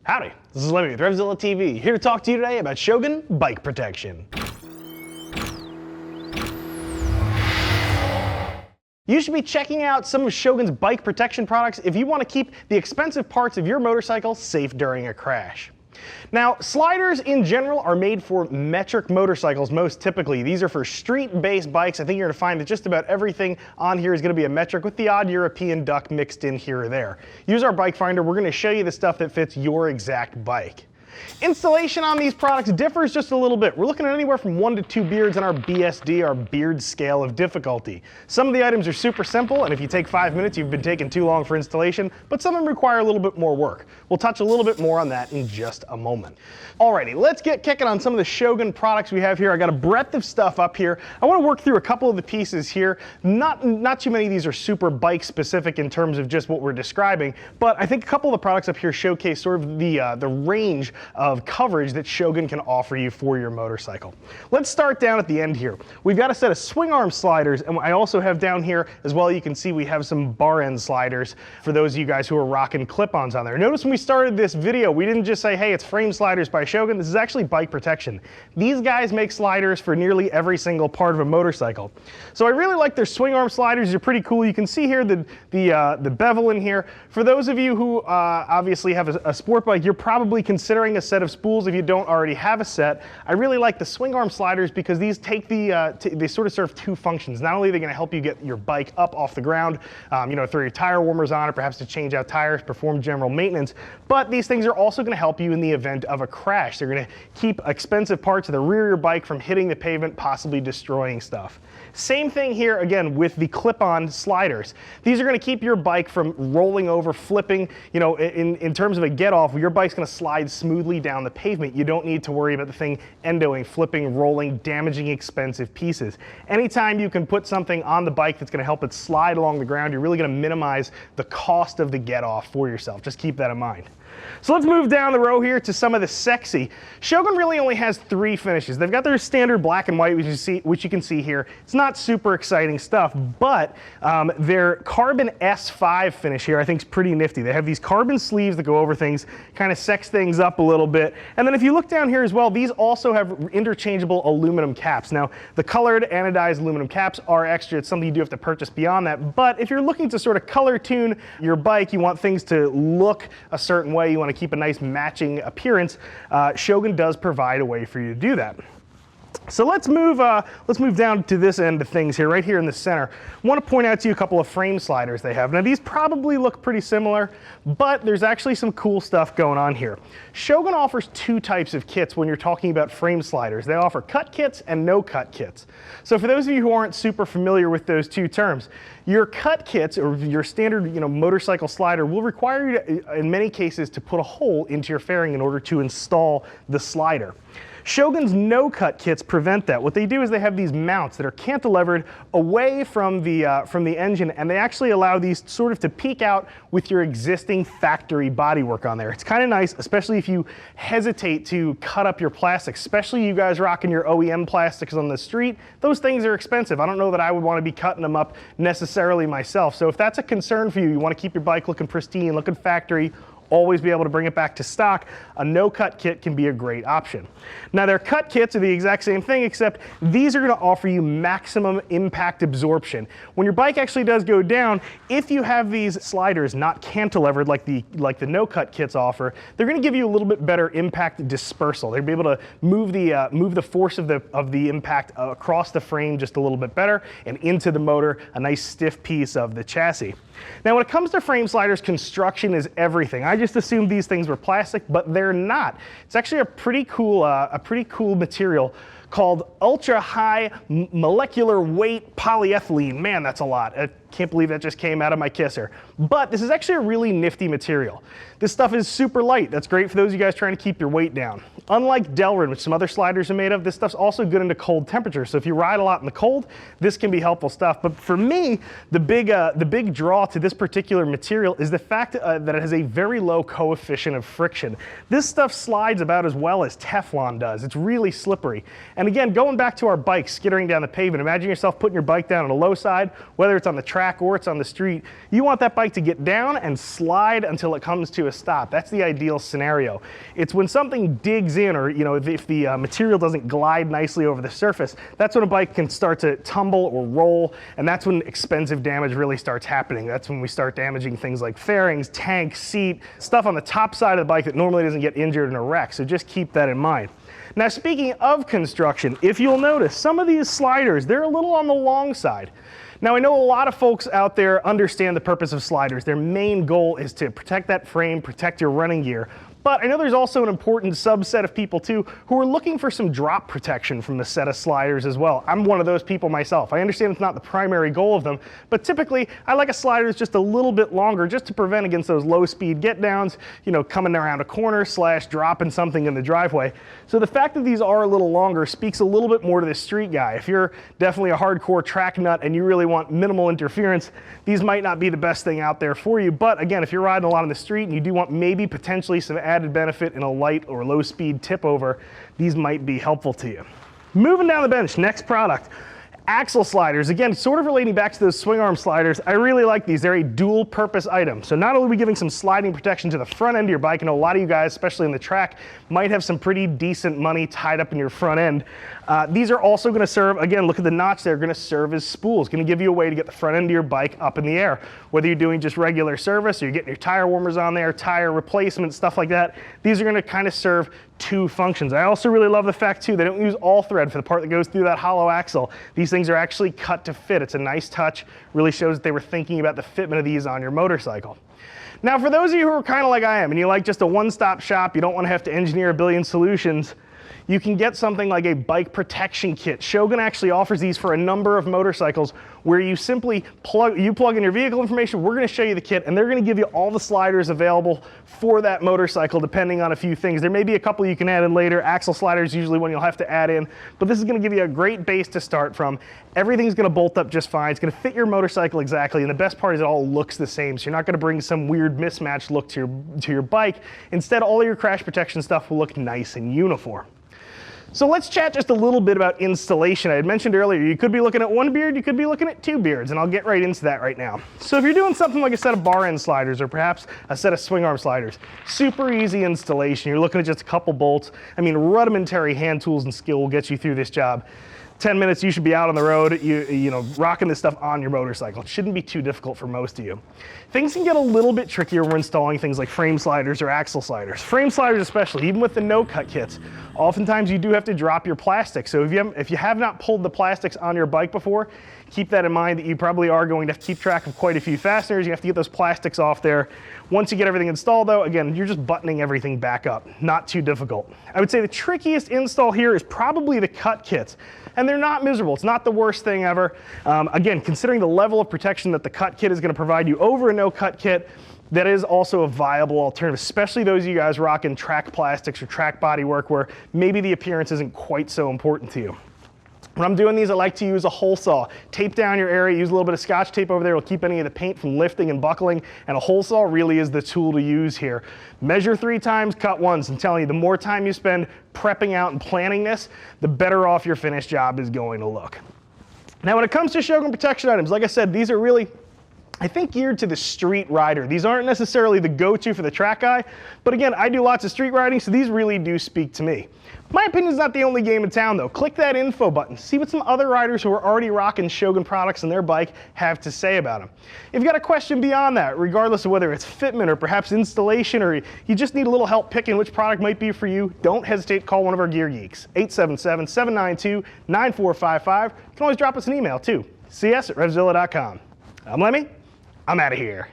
Howdy, this is Lemmy with RevZilla TV, here to talk to you today about Shogun bike protection. You should be checking out some of Shogun's bike protection products if you want to keep the expensive parts of your motorcycle safe during a crash. Now, sliders in general are made for metric motorcycles most typically. These are for street-based bikes. I think you're going to find that just about everything on here is going to be a metric with the odd European duck mixed in here or there. Use our bike finder. We're going to show you the stuff that fits your exact bike. Installation on these products differs just a little bit. We're looking at anywhere from 1 to 2 beards on our BSD, our beard scale of difficulty. Some of the items are super simple, and if you take 5 minutes, you've been taking too long for installation, but some of them require a little bit more work. We'll touch a little bit more on that in just a moment. Alrighty, let's get kicking on some of the Shogun products we have here. I got a breadth of stuff up here. I want to work through a couple of the pieces here. Not too many of these are super bike specific in terms of just what we're describing, but I think a couple of the products up here showcase sort of the range of coverage that Shogun can offer you for your motorcycle. Let's start down at the end here. We've got a set of swing arm sliders, and I also have down here as well, you can see we have some bar end sliders for those of you guys who are rocking clip-ons on there. Notice when we started this video, we didn't just say, hey, it's frame sliders by Shogun. This is actually bike protection. These guys make sliders for nearly every single part of a motorcycle. So I really like their swing arm sliders. They're pretty cool. You can see here the bevel in here. For those of you who obviously have a sport bike, you're probably considering a set of spools if you don't already have a set. I really like the swing arm sliders because these take they sort of serve two functions. Not only are they going to help you get your bike up off the ground, you know, throw your tire warmers on, or perhaps to change out tires, perform general maintenance, but these things are also going to help you in the event of a crash. They're going to keep expensive parts of the rear of your bike from hitting the pavement, possibly destroying stuff. Same thing here again with the clip-on sliders. These are going to keep your bike from rolling over, flipping. You know, in terms of a get-off, your bike's going to slide smoothly down the pavement. You don't need to worry about the thing endoing, flipping, rolling, damaging expensive pieces. Anytime you can put something on the bike that's going to help it slide along the ground, you're really going to minimize the cost of the get-off for yourself. Just keep that in mind. So let's move down the row here to some of the sexy. Shogun really only has 3 finishes. They've got their standard black and white, which you can see here. It's not super exciting stuff, but their carbon S5 finish here I think is pretty nifty. They have these carbon sleeves that go over things, kind of sex things up a little bit. And then if you look down here as well, these also have interchangeable aluminum caps. Now, the colored anodized aluminum caps are extra. It's something you do have to purchase beyond that. But if you're looking to sort of color tune your bike, you want things to look a certain way, you want to keep a nice matching appearance, Shogun does provide a way for you to do that. So let's move down to this end of things here, right here in the center. I want to point out to you a couple of frame sliders they have. Now these probably look pretty similar, but there's actually some cool stuff going on here. Shogun offers 2 types of kits when you're talking about frame sliders. They offer cut kits and no cut kits. So for those of you who aren't super familiar with those 2 terms, your cut kits, or your standard motorcycle slider, will require you to, in many cases, to put a hole into your fairing in order to install the slider. Shogun's no-cut kits prevent that. What they do is they have these mounts that are cantilevered away from the engine, and they actually allow these sort of to peek out with your existing factory bodywork on there. It's kind of nice, especially if you hesitate to cut up your plastics, especially you guys rocking your OEM plastics on the street. Those things are expensive. I don't know that I would want to be cutting them up necessarily myself. So if that's a concern for you, you want to keep your bike looking pristine, looking factory, always be able to bring it back to stock, a no-cut kit can be a great option. Now their cut kits are the exact same thing, except these are going to offer you maximum impact absorption. When your bike actually does go down, if you have these sliders not cantilevered like the no-cut kits offer, they're going to give you a little bit better impact dispersal. They'll be able to move the force of the impact across the frame just a little bit better and into the motor, a nice stiff piece of the chassis. Now when it comes to frame sliders, construction is everything. I just assumed these things were plastic, but they're not. It's actually a pretty cool material called ultra high molecular weight polyethylene. Man, that's a lot. I can't believe that just came out of my kisser. But this is actually a really nifty material. This stuff is super light. That's great for those of you guys trying to keep your weight down. Unlike Delrin, which some other sliders are made of, this stuff's also good into cold temperatures. So if you ride a lot in the cold, this can be helpful stuff. But for me, the big draw to this particular material is the fact that it has a very low coefficient of friction. This stuff slides about as well as Teflon does. It's really slippery. And again, going back to our bike skittering down the pavement, imagine yourself putting your bike down on a low side, whether it's on the track or it's on the street. You want that bike to get down and slide until it comes to a stop. That's the ideal scenario. It's when something digs in, or if the material doesn't glide nicely over the surface, that's when a bike can start to tumble or roll, and that's when expensive damage really starts happening. That's when we start damaging things like fairings, tank, seat, stuff on the top side of the bike that normally doesn't get injured in a wreck, so just keep that in mind. Now, speaking of construction, if you'll notice, some of these sliders, they're a little on the long side. Now, I know a lot of folks out there understand the purpose of sliders. Their main goal is to protect that frame, protect your running gear. But I know there's also an important subset of people too who are looking for some drop protection from the set of sliders as well. I'm one of those people myself. I understand it's not the primary goal of them, but typically I like a slider that's just a little bit longer just to prevent against those low speed get downs, coming around a corner / dropping something in the driveway. So the fact that these are a little longer speaks a little bit more to the street guy. If you're definitely a hardcore track nut and you really want minimal interference, these might not be the best thing out there for you. But again, if you're riding a lot on the street and you do want maybe potentially some added benefit in a light or low speed tip over, these might be helpful to you. Moving down the bench, next product, Axial Sliders. Again, sort of relating back to those swing arm sliders, I really like these. They're a dual purpose item. So not only are we giving some sliding protection to the front end of your bike, I know a lot of you guys, especially in the track, might have some pretty decent money tied up in your front end. These are also going to serve, again, look at the notch, they're going to serve as spools, going to give you a way to get the front end of your bike up in the air. Whether you're doing just regular service or you're getting your tire warmers on there, tire replacement, stuff like that, these are going to kind of serve two functions. I also really love the fact too, they don't use all thread for the part that goes through that hollow axle. These things are actually cut to fit. It's a nice touch, really shows that they were thinking about the fitment of these on your motorcycle. Now, for those of you who are kind of like I am and you like just a one-stop shop, you don't want to have to engineer a billion solutions, you can get something like a bike protection kit. Shogun actually offers these for a number of motorcycles where you simply plug in your vehicle information, we're going to show you the kit, and they're going to give you all the sliders available for that motorcycle depending on a few things. There may be a couple you can add in later. Axial sliders usually one you'll have to add in, but this is going to give you a great base to start from. Everything's going to bolt up just fine. It's going to fit your motorcycle exactly, and the best part is it all looks the same, so you're not going to bring some weird mismatched look to your bike. Instead, all of your crash protection stuff will look nice and uniform. So let's chat just a little bit about installation. I had mentioned earlier, you could be looking at one beard, you could be looking at two beards, and I'll get right into that right now. So if you're doing something like a set of bar end sliders or perhaps a set of swing arm sliders, super easy installation. You're looking at just a couple bolts. I mean, rudimentary hand tools and skill will get you through this job. 10 minutes, you should be out on the road, rocking this stuff on your motorcycle. It shouldn't be too difficult for most of you. Things can get a little bit trickier when installing things like frame sliders or axle sliders. Frame sliders especially, even with the no-cut kits, oftentimes you do have to drop your plastic. So if you have not pulled the plastics on your bike before, keep that in mind that you probably are going to have to keep track of quite a few fasteners. You have to get those plastics off there. Once you get everything installed though, again, you're just buttoning everything back up. Not too difficult. I would say the trickiest install here is probably the cut kits. And they're not miserable. It's not the worst thing ever. Again, considering the level of protection that the cut kit is going to provide you over a no-cut kit, that is also a viable alternative, especially those of you guys rocking track plastics or track body work where maybe the appearance isn't quite so important to you. When I'm doing these, I like to use a hole saw. Tape down your area, use a little bit of Scotch tape over there. It'll keep any of the paint from lifting and buckling, and a hole saw really is the tool to use here. Measure 3 times, cut once. I'm telling you, the more time you spend prepping out and planning this, the better off your finished job is going to look. Now, when it comes to Shogun protection items, like I said, these are really, I think, geared to the street rider. These aren't necessarily the go-to for the track guy, but again, I do lots of street riding, so these really do speak to me. My opinion is not the only game in town though. Click that info button. See what some other riders who are already rocking Shogun products on their bike have to say about them. If you've got a question beyond that, regardless of whether it's fitment or perhaps installation, or you just need a little help picking which product might be for you, don't hesitate to call one of our gear geeks. 877-792-9455. You can always drop us an email too. CS@RevZilla.com. I'm Lemmy. I'm out of here.